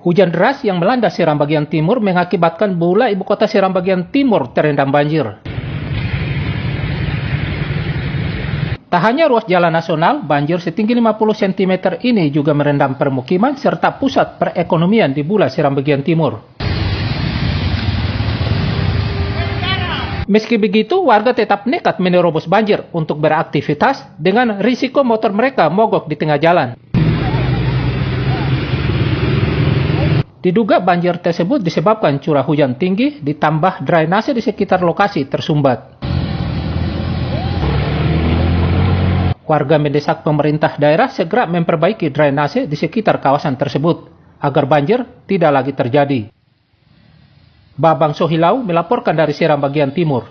Hujan deras yang melanda Seram bagian timur mengakibatkan Bula, ibu kota Seram bagian timur, terendam banjir. Tak hanya ruas jalan nasional, banjir setinggi 50 cm ini juga merendam permukiman serta pusat perekonomian di Bula, Seram bagian timur. Meski begitu, warga tetap nekat menerobos banjir untuk beraktivitas dengan risiko motor mereka mogok di tengah jalan. Diduga banjir tersebut disebabkan curah hujan tinggi ditambah drainase di sekitar lokasi tersumbat. Warga mendesak pemerintah daerah segera memperbaiki drainase di sekitar kawasan tersebut agar banjir tidak lagi terjadi. Babang Sohilau melaporkan dari Seram bagian timur.